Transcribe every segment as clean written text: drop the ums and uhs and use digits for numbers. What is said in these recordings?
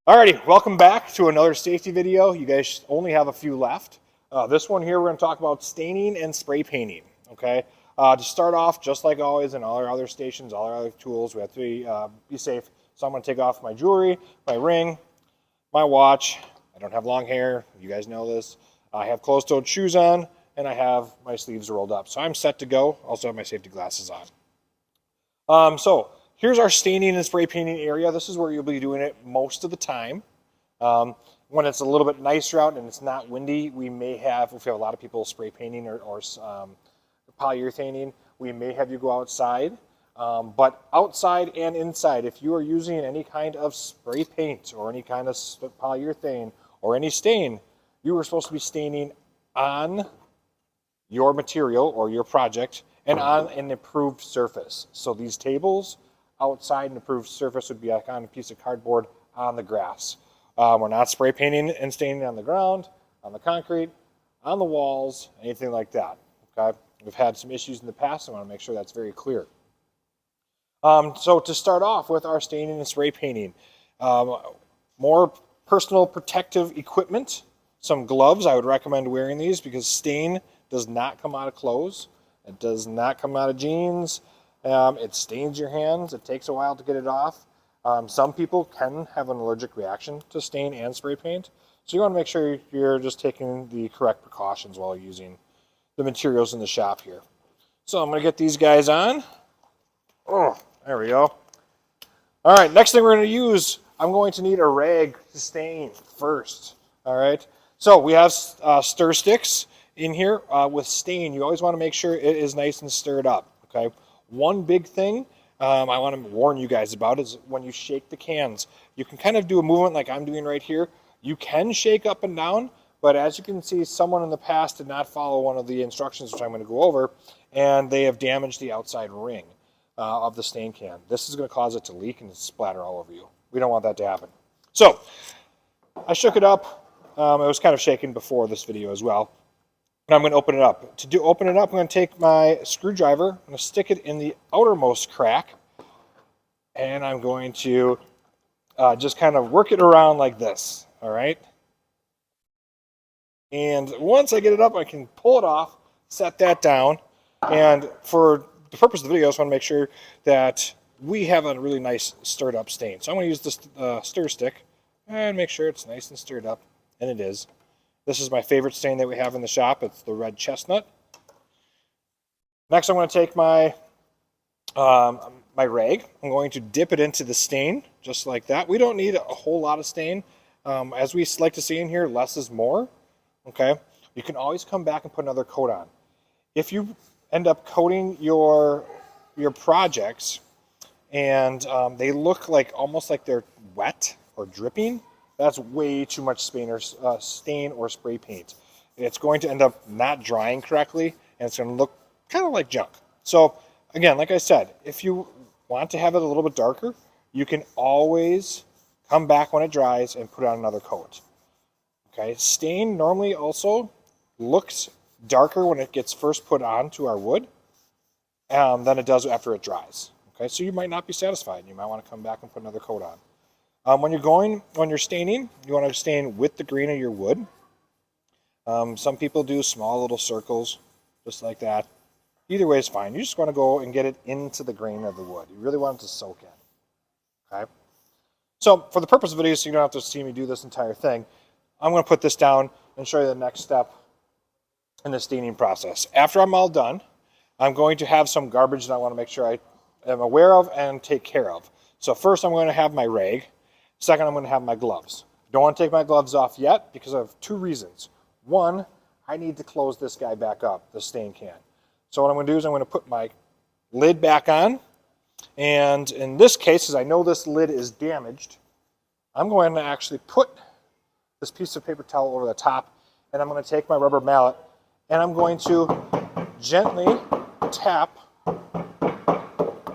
Alrighty, welcome back to another safety video. You guys only have a few left. This one here, we're going to talk about staining and spray painting. Okay, to start off, just like always in all our other stations, all our other tools, we have to be safe. So I'm going to take off my jewelry, my ring, my watch. I don't have long hair. You guys know this. I have closed-toed shoes on, and I have my sleeves rolled up. So I'm set to go. Also have my safety glasses on. Here's our staining and spray painting area. This is where you'll be doing it most of the time. When it's a little bit nicer out and it's not windy, we may have, if we have a lot of people spray painting or polyurethaning, we may have you go outside. But outside and inside, if you are using any kind of spray paint or any kind of polyurethane or any stain, you are supposed to be staining on your material or your project and on an approved surface. So these tables, outside an approved surface would be like on a piece of cardboard on the grass. We're not spray painting and staining on the ground, on the concrete, on the walls, anything like that. Okay, we've had some issues in the past. I want to make sure that's very clear. So to start off with our staining and spray painting, more personal protective equipment, some gloves. I would recommend wearing these because stain does not come out of clothes. It does not come out of jeans. It stains your hands. It takes a while to get it off. Some people can have an allergic reaction to stain and spray paint. So you want to make sure you're just taking the correct precautions while using the materials in the shop here. So I'm going to get these guys on. Oh, there we go. All right, next thing we're going to use, I'm going to need a rag to stain first. All right, so we have stir sticks in here with stain. You always want to make sure it is nice and stirred up. Okay. One big thing I want to warn you guys about is when you shake the cans, you can kind of do a movement like I'm doing right here. You can shake up and down, but as you can see, someone in the past did not follow one of the instructions, which I'm going to go over, and they have damaged the outside ring of the stain can. This is going to cause it to leak and splatter all over you. We don't want that to happen. So I shook it up. It was kind of shaken before this video as well. And I'm going to open it up. To open it up, I'm going to take my screwdriver, I'm going to stick it in the outermost crack, and I'm going to just kind of work it around like this, all right? And once I get it up, I can pull it off, set that down, and for the purpose of the video, I just want to make sure that we have a really nice stirred up stain. So I'm going to use this stir stick and make sure it's nice and stirred up, and it is. This is my favorite stain that we have in the shop. It's the red chestnut. Next, I'm going to take my my rag. I'm going to dip it into the stain, just like that. We don't need a whole lot of stain. As we like to see in here, less is more. Okay. You can always come back and put another coat on. If you end up coating your projects and they look like almost like they're wet or dripping, that's way too much stain or spray paint. It's going to end up not drying correctly, and it's going to look kind of like junk. So again, like I said, if you want to have it a little bit darker, you can always come back when it dries and put on another coat. Okay, stain normally also looks darker when it gets first put onto our wood than it does after it dries. Okay, so you might not be satisfied. You might want to come back and put another coat on. When you're staining, you want to stain with the grain of your wood. Some people do small little circles, just like that. Either way is fine. You just want to go and get it into the grain of the wood. You really want it to soak in. Okay. So for the purpose of the video, so you don't have to see me do this entire thing, I'm going to put this down and show you the next step in the staining process. After I'm all done, I'm going to have some garbage that I want to make sure I am aware of and take care of. So first I'm going to have my rag. Second, I'm going to have my gloves. Don't want to take my gloves off yet because of two reasons. One, I need to close this guy back up, the stain can. So what I'm going to do is I'm going to put my lid back on. And in this case, as I know this lid is damaged, I'm going to actually put this piece of paper towel over the top, and I'm going to take my rubber mallet, and I'm going to gently tap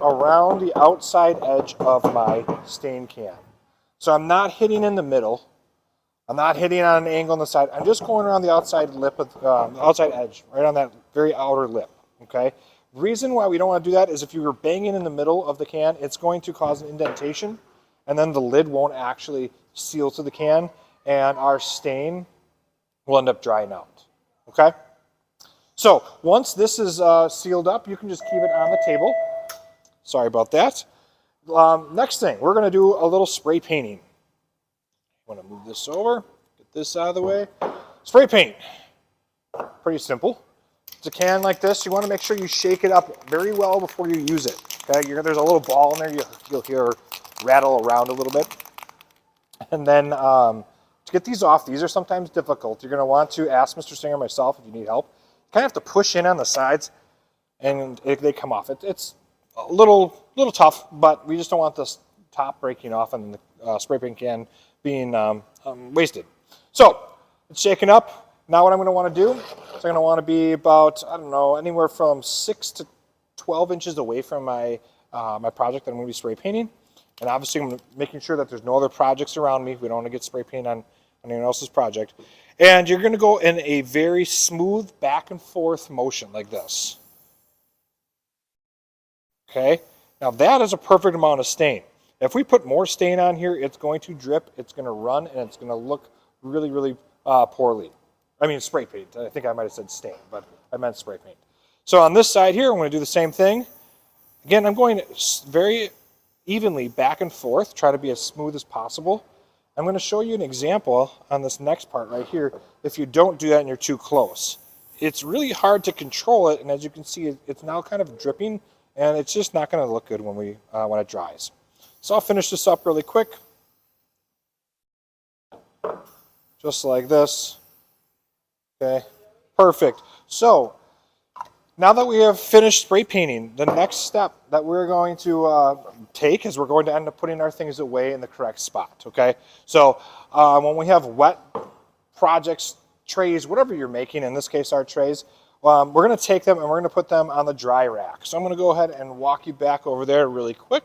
around the outside edge of my stain can. So I'm not hitting in the middle. I'm not hitting on an angle on the side. I'm just going around the outside lip of the outside edge, right on that very outer lip. Okay. Reason why we don't want to do that is if you were banging in the middle of the can, it's going to cause an indentation, and then the lid won't actually seal to the can, and our stain will end up drying out, okay? So once this is sealed up, you can just keep it on the table. Sorry about that. Next thing, we're going to do a little spray painting. I'm going to move this over, get this out of the way. Spray paint, pretty simple. It's a can like this. You want to make sure you shake it up very well before you use it. Okay, there's a little ball in there. You'll hear rattle around a little bit. And then to get these off, these are sometimes difficult. You're going to want to ask Mr. Singer or myself if you need help. You kind of have to push in on the sides, and they come off. It's a little tough, but we just don't want this top breaking off and the spray paint can being wasted. So it's shaken up. Now what I'm going to want to do is I'm going to want to be about, I don't know, anywhere from 6 to 12 inches away from my my project that I'm going to be spray painting. And obviously I'm making sure that there's no other projects around me. We don't want to get spray paint on anyone else's project. And you're going to go in a very smooth back and forth motion like this. Okay? Now that is a perfect amount of stain. If we put more stain on here, it's going to drip, it's going to run, and it's going to look really, really poorly. I mean spray paint. I think I might have said stain, but I meant spray paint. So on this side here, I'm going to do the same thing. Again, I'm going very evenly back and forth, try to be as smooth as possible. I'm going to show you an example on this next part right here if you don't do that and you're too close. It's really hard to control it, and as you can see, it's now kind of dripping, and it's just not going to look good when it dries. So I'll finish this up really quick. Just like this. Okay, perfect. So now that we have finished spray painting, the next step that we're going to take is we're going to end up putting our things away in the correct spot, okay? So when we have wet projects, trays, whatever you're making, in this case our trays, we're going to take them and we're going to put them on the dry rack. So I'm going to go ahead and walk you back over there really quick.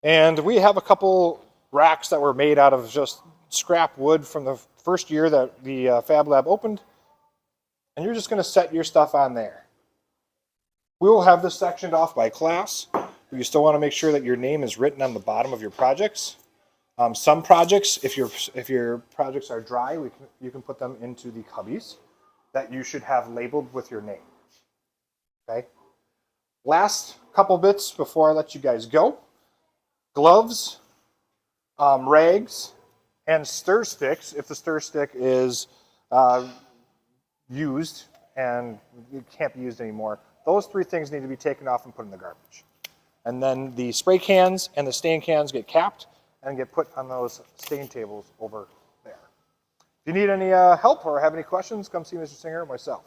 And we have a couple racks that were made out of just scrap wood from the first year that the FabLab opened, and you're just going to set your stuff on there. We will have this sectioned off by class. You still want to make sure that your name is written on the bottom of your projects. Some projects, if your projects are dry, you can put them into the cubbies that you should have labeled with your name. Okay. Last couple bits before I let you guys go: gloves, rags, and stir sticks, if the stir stick is used and it can't be used anymore. Those three things need to be taken off and put in the garbage. And then the spray cans and the stain cans get capped and get put on those stain tables over there. If you need any help or have any questions, come see Mr. Singer or myself.